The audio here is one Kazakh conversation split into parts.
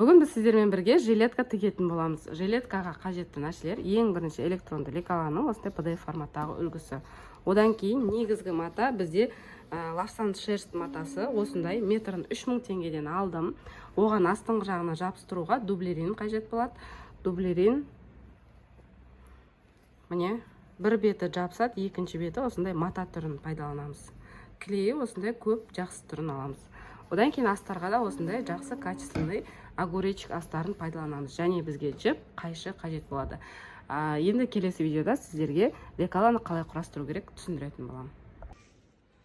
Бүгін біз сіздермен бірге жилетка тігетін боламыз. Жилеткаға қажетті нәрселер ең бірінші электронды лекаланың осындай PDF форматтағы үлгісі. Одан кейін негізгі мата бізде лавсан шерсть матасы осындай метрін 3000 теңгеден алдым. Оған астыңғы жағына жабыстыруға дублерин қажет болады. Дублерин міне бір беті жабысады, екінші беті осындай мата түрін пайдаланамыз. Клейі осындай көп жақсы түрін аламыз. Одан кейін астарға да осындай жақсы качественный огуречик астарын пайдаланамыз. Және бізге жіп, қайшы қажет болады. Енді келесі видеода сіздерге лекаланы қалай құрастыру керек түсіндіретін боламын.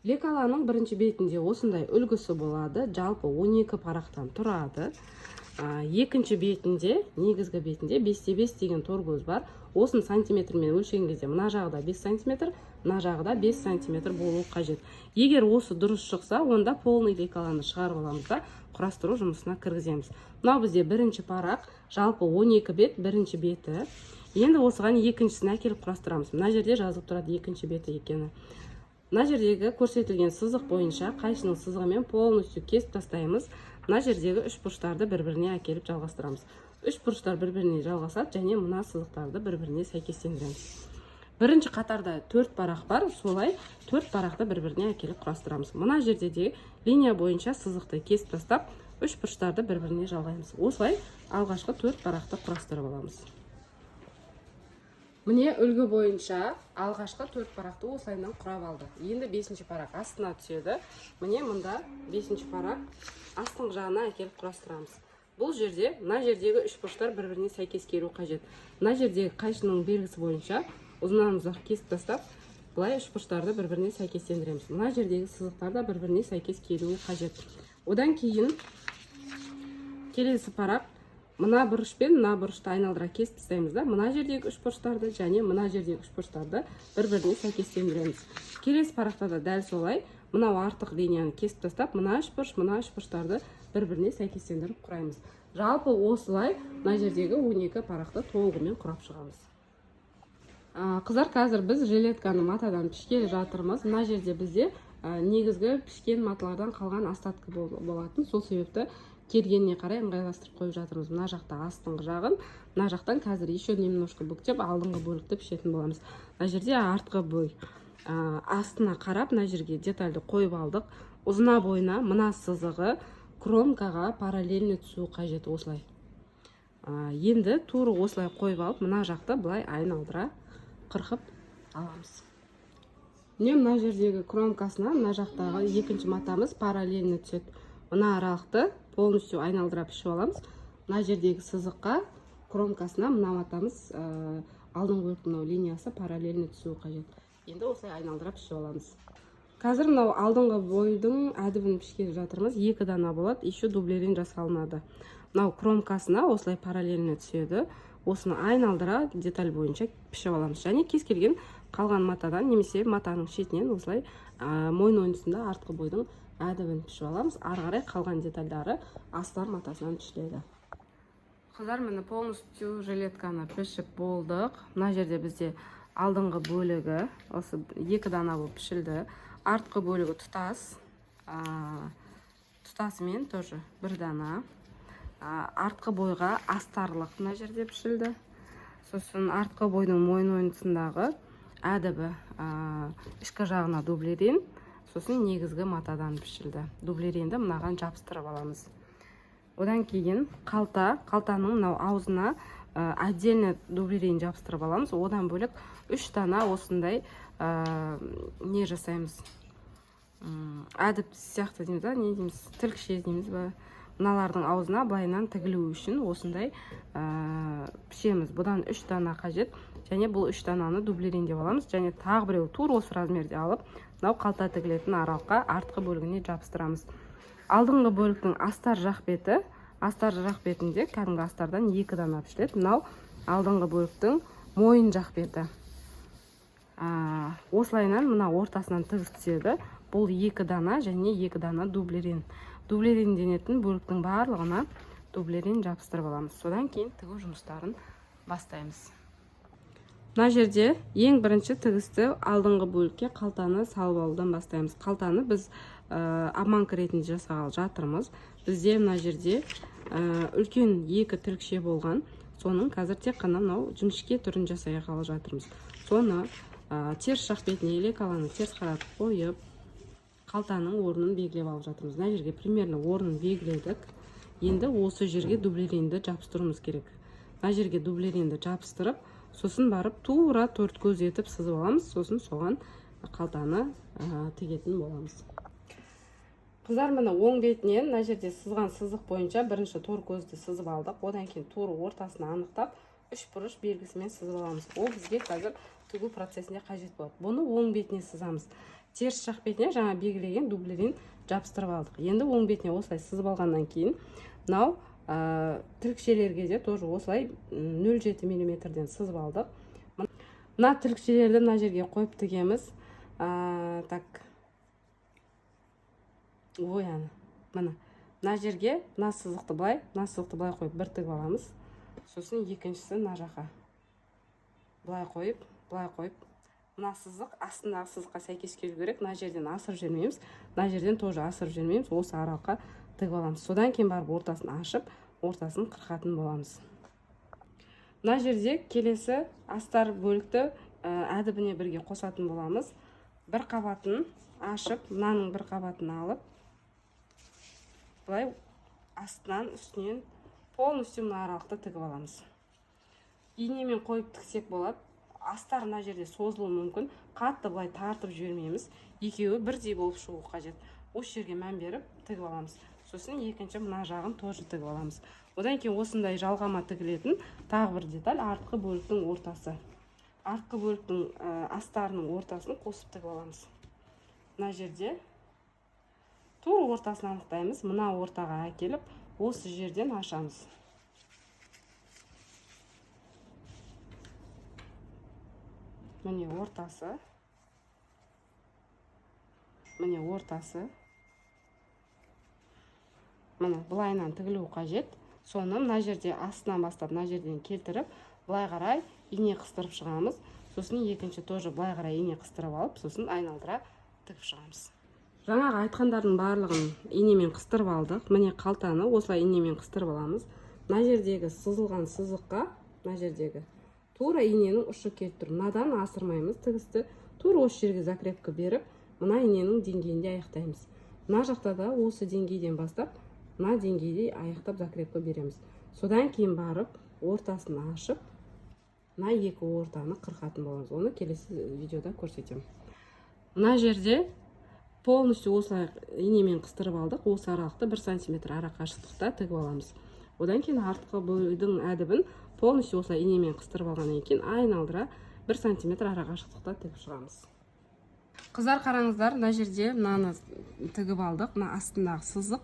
Лекаланың бірінші бетінде осындай үлгісі болады. Жалпы 12 парақтан тұрады. Екінші бетінде, негізгі бетінде 5-5 деген торкөз бар. Осын сантиметрмен өлшеген кезде мына жағда 5 сантиметр, мына жағда 5 сантиметр болуы қажет. Егер осы дұрыс шықса, онда полный лекаланы шығарып аламыз да құрастыру жұмысына кіргіземіз. Мынау бізде бірінші парақ, жалпы 12 бет, бірінші беті. Енді осыған екіншісін әкеліп құрастырамыз. Мына жерде жазылып тұрады екінші беті екені. Мына жердегі көрсетілген сызық бойынша қайшының сызығымен полностью кесіп тастаймыз. Мына жердегі үш бұрыштарды бір-біріне әкеліп жалғастырамыз. Үш бұрыштар бір-біріне жалғасады және мына сызықтарды бір-біріне сәйкестендіреміз. Бірінші қатарда 4 парақ бар, солай 4 парақты бір-біріне әкеліп құрастырамыз. Мына жерде де линия бойынша сызықты кесіп тастап, үш бұрыштарды бір-біріне жалғаймыз. Осылай алғашқы 4 парақты құрастырып аламыз. Міне үлгі бойынша алғашқы 4 парақты осылайынан құрап алды. Енді 5-ші парақ астына түседі. Міне мұнда 5-ші парақ астың жағына әкеліп құрастырамыз. Бұл жерде, мына жердегі үш бұрыштар бір-біріне сәйкес келу қажет. Мына жердегі қайшының белгісі бойынша ұзыннан ұзақ кесіп тастап, былай үш бұрыштарды бір-біріне сәйкестендіреміз. Мына жердегі сызықтар да бір-біріне сәйкес келуі қажет. Одан кейін келесі парақ мына бұрыш пен мына бұрышты айналдыра кесіп тастаймыз да, мына жердегі үш бұрыштарды және мына жердегі үш бұрыштарды бір-біріне сәйкестендіреміз. Келесі парақта да дәл солай, мынау артық линияны кесіп тастап, мына үш бұрыштарды бір-біріне сәйкестендіріп құраймыз. Жалпы осылай мына жердегі 12 парақты толығымен құрап шығамыз. Қыздар, қазір біз жилетканы матадан пішкелі жатырмыз. Мына жерде бізде негізгі пішкен маталардан қалған остатка болатын. Сол себепті келгеніне қарай ыңғайластырып қойып жатырмыз. Мына жақта астыңғы жағын, мына жақтан қазір еще немножко бүктеп алдыңғы бөлікті пішетін боламыз. Мына жерде артқы бой. Астына қарап, мына жерге детальді қойып алдық. Ұзына бойына мына сызығы кромкаға параллельно түсу қажет осылай. Енді туры осылай қойып алып, мына жақты былай айналдыра қырқып аламыз. Мына жердегі кромкасына мына жақтағы екінші матамыз параллельно түседі. Мына аралықты полностью айналдыра пішіп аламыз. Мына жердегі сызыққа кромкасына мына матамыз алдыңғы бөліктің линиясы параллельно түсу қажет. Енді осылай айналдыра пішіп аламыз. Қазір мынау алдыңғы бойдың әдібін пішкелі жатырмыз. 2 дана болады, еще дублерин жасалынады. Мынау кромкасына осылай параллельно түседі. Осыны айналдыра деталь бойынша пішіп аламыз. Және кез келген қалған матадан немесе матаның шетінен осылай мойын ойынсында артқы бойдың әдібін пішіп аламыз. Ары қарай қалған детальдары астар матасынан пішіледі. Қыздар, міне полностью жилетканы пішіп болдық. Мына жерде бізде алдыңғы бөлігі осы 2 дана болып пішілді. Артқы бөлігі тұтас. Тұтасымен тоже 1 дана. Артқы бойға астарлық мына жерде пішілді. Сосын артқы бойдың мойын ойынсындағы әдібі ішкі жағына дублерин, сосын негізгі матадан пішілді. Дублеринді мынаған жабыстырып аламыз. Одан кейін қалтаның мынау аузына отдельно дублерин жабыстырып аламыз. Одан бөлек 3 дана осындай не жасаймыз? Әдіп сияқты дейміз ба, не дейміз? Тілкше дейміз ба? Мыналардың аузына былайынан тігілу үшін осындай пішеміз. Бұдан 3 дана қажет. Және бұл 3 дананы дублерин деп аламыз. Және тағы біреу тур осы размерде алып, мынау қалта тігілетін аралыққа артқы бөлігіне жабыстырамыз. Алдыңғы бөліктің астар жақ бетінде кәдімгі астардан 2 дана пішіледі. Мынау алдыңғы бөліктің мойын жақ беті. Осылайынан мына ортасынан тігіс түседі. Бұл 2 дана және 2 дана дублерин. Дублерин денетін бөліктің барлығына дублерин жабыстырып аламыз. Содан кейін тігу жұмыстарын бастаймыз. Мына жерде ең бірінші тігісті алдыңғы бөлікке қалтаны салып алудан бастаймыз. Қалтаны біз обманка ретінде жасағалы жатырмыз. Бізде мына жерде үлкен екі тілікше болған. Соның қазір тек қана мынау жіңішке түрін жасағалы жатырмыз. Соны теріс жақ бетіне елекаланы теріс қаратып қойып, қалтаның орнын белгілеп алып жатырмыз. Мына жерге примерно орнын белгіледік. Енді осы жерге дублеринді жабыстыруымыз керек. Мына жерге дублеринді жабыстырып, сосын барып тура төрт көз етіп сызып аламыз. Сосын соған қалтаны тігетін боламыз. Қыздар, мына оң бетінен мына жерде сызған сызық бойынша бірінші тор көзді сызып алдық. Одан кейін тура ортасына анықтап, үш бұрыш белгісімен сызып аламыз. Ол бізге қазір тігу процесінде қажет болады. Бұны оң бетіне сызамыз. Теріс жақ бетіне жаңа белгілеген дублерин жабыстырып алдық. Енді оң бетіне осылай сызып алғаннан кейін, мынау тілікшелерге де тоже осылай 0,7 мм сызып алдық. Мына тілікшелерді мына жерге қойып тігеміз. Так. Ой, ана. Мына жерге мына сызықты былай қойып бір тігіп аламыз. Сосын екіншісі мына жаққа. Былай қойып. Мына сызық астындағы сызыққа сәйкес келу керек. Мына жерден асырып жібермейміз. Мына жерден тоже асырып жібермейміз. Осы аралыққа тігіп аламыз. Содан кейін барып ортасын ашып, ортасын қырқатын боламыз. Мына жерде келесі астар бөлікті әдібіне бірге қосатын боламыз. Бір қабатын ашып, мынаның бір қабатын алып, былай астынан үстінен полностью мына аралықты тігіп аламыз. Инемен қойып тіксек болады. Астар мына жерде созылуы мүмкін. Қатты былай тартып жібермейміз. Екеуі бірдей болып шығу қажет. Осы жерге мән беріп тігіп аламыз. Сосын екінші мына жағын тоже тігіп аламыз. Одан кейін осындай жалғама тігілетін тағы бір деталь артқы бөліктің ортасы. Артқы бөліктің астарының ортасын қосып тігіп аламыз. Мына жерде тура ортасын анықтаймыз. Мына ортаға әкеліп, осы жерден ашамыз. Міне ортасы. Міне былайынан тігілу қажет. Соны мына жерде астынан бастап, мына жерден келтіріп, былай қарай ине қыстырып шығамыз. Сосын екінші тоже былай қарай ине қыстырып алып, сосын айналдыра тігіп шығамыз. Жаңағы айтқандардың барлығын инемен қыстырып алдық. Міне қалтаны осылай инемен қыстырып аламыз. Мына жердегі сызылған сызыққа, мына жердегі тура иненің ұшы келіп тұр. Мынадан асырмаймыз тігісті. Тура осы жерге закрепка беріп, мына иненің деңгейінде аяқтаймыз. Мына жақта да осы деңгейден бастап, мына деңгейде аяқтап закрепка береміз. Содан кейін барып, ортасын ашып, мына екі ортаны қырқатын боламыз. Оны келесі видеода көрсетемін. Мына жерде полностью осылай инемен қыстырып алдық. Осы аралықты 1 см ара қашықтықта тігіп аламыз. Одан кейін артқы бөлігдің әдібін полностью осылай инемен қыстырып алғаннан кейін айналдыра 1 см ара қашықтықта тігіп шығамыз. Қыздар, қараңыздар, мына жерде мынаны тігіп алдық. Мына астындағы сызық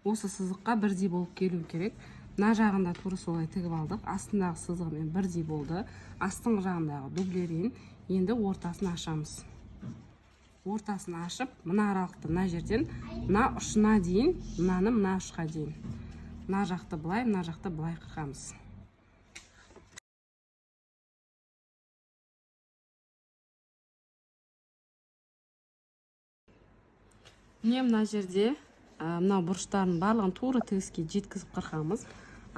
осы сызыққа бірдей болып келу керек. Мына жағында тура солай тігіп алдық. Астындағы сызығымен бірдей болды. Астыңғы жағындағы дублерин. Енді ортасын ашамыз. Ортасын ашып, мына аралықты мына жерден мына ұшына дейін, мынаны мына ұшқа дейін. Мына жақты былай, мына жақты былай қырқамыз. Мына жерде мына бұрыштарын барлығын тура тігіске жеткізіп қырқамыз.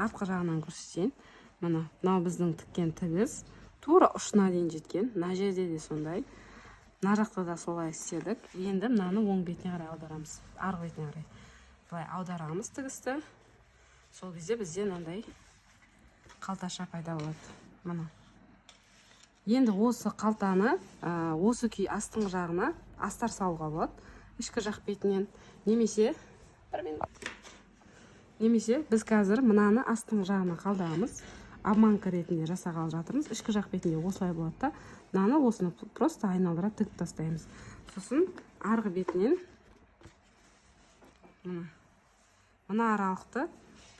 Артқы жағынан көрсетейін. Мынау біздің тіккен тігіс тура ұшына дейін жеткен. Мына жерде де сондай. Мына жақта да солай істедік. Енді мынаны оң бетіне қарай аударамыз. Арғы бетіне қарай. Былай аударамыз тігісті. Сол кезде бізде мынандай қалташа пайда болады. Енді осы қалтаны осы күй астыңғы жағына астар салуға болады. Ішкі жақ бетінен немесе біз қазір мынаны астыңғы жағына қалдырамыз. Обманка ретінде жасағалы жатырмыз. Ішкі жақ бетінде осылай болады да, мынаны осыны просто айналдыра тігіп тастаймыз. Сосын арғы бетінен мына аралықты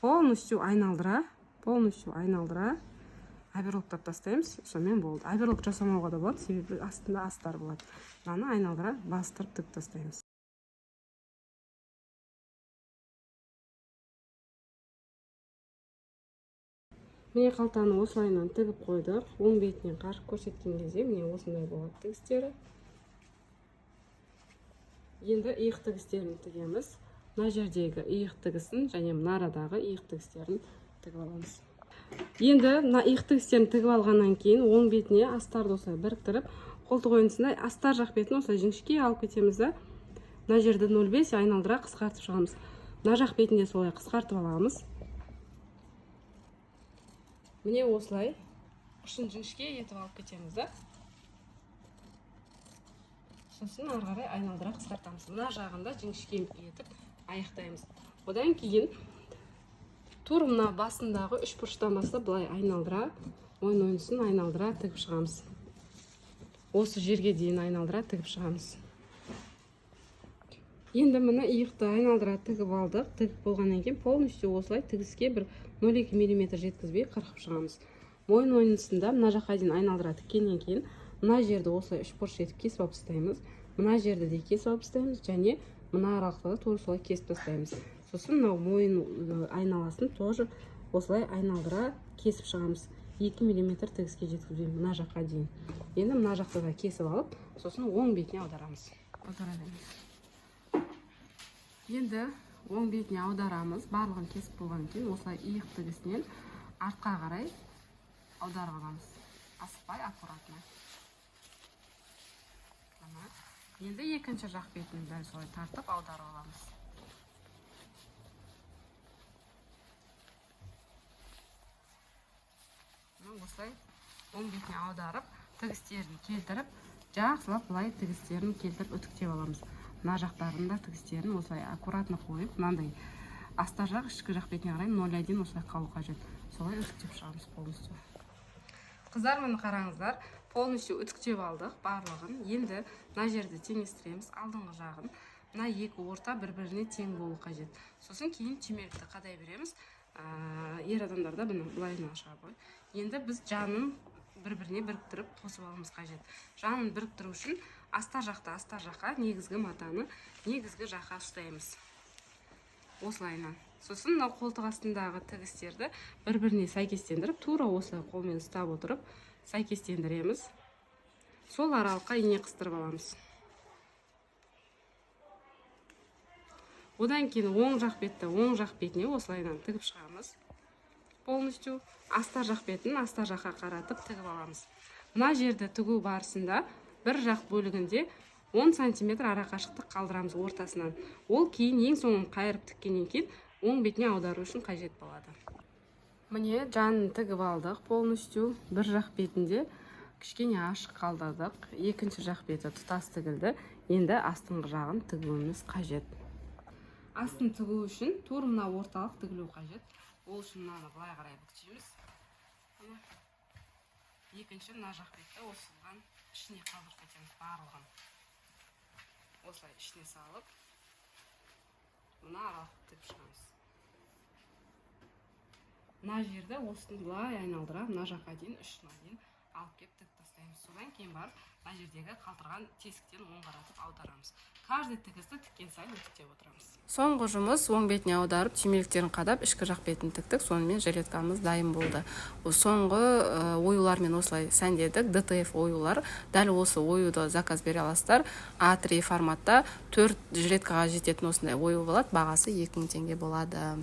полностью айналдыра оверлоктап тастаймыз. Сонымен болды. Оверлок жасамауға да болады, себебі астында астар болады. Мынаны айналдыра бастырып тігіп тастаймыз. Міне қалтаны осылайынан тігіп қойдық. Оң бетінен қарып көрсеткен кезде міне осындай болады тігістері. Енді иық тігістерін тігеміз. Мына жердегі иық тігісін және мына арадағы иық тігістерін тігіп аламыз. Енді мына иық тігістерін тігіп алғаннан кейін оң бетіне астарды осылай біріктіріп, қолтық ойынсында астар жақ бетін осылай жіңішке алып кетеміз да. Мына жерді 0,5 айналдыра қысқартып шығамыз. Мына жақ бетінде солай қысқартып аламыз. Міне осылай ұшын жіңішке етіп алып кетеміз да. Сосын ары қарай айналдыра қысқартамыз. Мына жағында жіңішке етіп аяқтаймыз. Одан кейін тур мына басындағы 3 бұрыштан бастап былай айналдыра, ойын-ойынысын айналдыра тігіп шығамыз. Осы жерге дейін айналдыра тігіп шығамыз. Енді мына иықты айналдыра тігіп алдық. Тігіп болғаннан кейін полностью осылай тігіске бір 0,2 мм жеткізбей қырқып шығамыз. Мойын ойынысында мына жаққа дейін айналдыра тіккеннен кейін мына жерді осылай 3 бұрыш етіп кесіп алып тастаймыз. Мына жерді де кесіп алып тастаймыз және мына аралықты тура солай кесіп тастаймыз. Сосын мынау мойын айналасын тоже осылай айналдыра кесіп шығамыз. 2 мм тігіске жеткізбей мына жаққа дейін. Енді мына жақты да кесіп алып, сосын оң бетіне аударамыз. Енді оң бетіне аударамыз. Барлығын кесіп болған кейін осылай иық тігісінен артқа қарай аударып аламыз. Асықпай, аккуратно. Енді екінші жақ бетін дәл солай тартып аударып аламыз. Осылай оң бетіне аударып, тігістерін келтіріп, жақсылап былай тігістерін келтіріп үтіктеп аламыз. Мына жақтарында тігістерін осылай аккуратно қойып, мынандай астар жақ, ішкі жақ бетіне қарай 0,1 осылай қалу қажет. Солай үтіктеп шығамыз полностью. Қыздар, міне қараңыздар, полностью үтіктеп алдық барлығын. Енді мына жерді теңестіреміз, алдыңғы жағын. Мына екі орта бір-біріне тең болу қажет. Сосын кейін түймелікті қадай береміз. Ер адамдарда бұны былайынан шығарып қой. Енді біз жанын бір-біріне біріктіріп қосып алуымыз қажет. Жанын біріктіру үшін астар жаққа негізгі матаны негізгі жаққа ұстаймыз. Осылайынан. Сосын мынау қолтық астындағы тігістерді бір-біріне сәйкестендіріп, тура осылай қолмен ұстап отырып, сәйкестендіреміз. Сол аралыққа ине қыстырып аламыз. Одан кейін оң жақ бетіне осылайынан тігіп шығамыз. Полностью астар жақ бетін астар жаққа қаратып тігіп аламыз. Мына жерді тігу барысында бір жақ бөлігінде 10 см ара қашықтық қалдырамыз ортасынан. Ол кейін ең соңын қайырып тіккеннен кейін оң бетіне аудару үшін қажет болады. Міне жанын тігіп алдық полностью. Бір жақ бетінде кішкене ашық қалдырдық. Екінші жақ беті тұтас тігілді. Енді астыңғы жағын тігуіміз қажет. Астын тігу үшін тура мына орталық тігілу қажет. Ол үшін мынаны былай қарай бүктейміз. Екінші мына жақ бетті осылған ішіне қалдырып кетеміз барлығын. Осылай ішіне салып, мына аралықты тігіп шығамыз. Мына жерді осыны былай айналдыра, мына жаққа дейін, ұшына дейін алып кеп тігіп тастаймыз. Содан кейін барып, мына жердегі қалтырған тесіктен оң қаратып аударамыз. Каждый тігісті тіккен сайын үтіктеп отырамыз. Соңғы жұмыс оң бетіне аударып, түймеліктерін қадап, ішкі жақ бетін тіктік. Сонымен жилеткамыз дайын болды. Соңғы оюлармен осылай сәндедік. ДТФ оюлар. Дәл осы оюды заказ бере аласыздар. А3 форматта 4 жилеткаға жететін осындай ою болады. Бағасы 2000 теңге болады.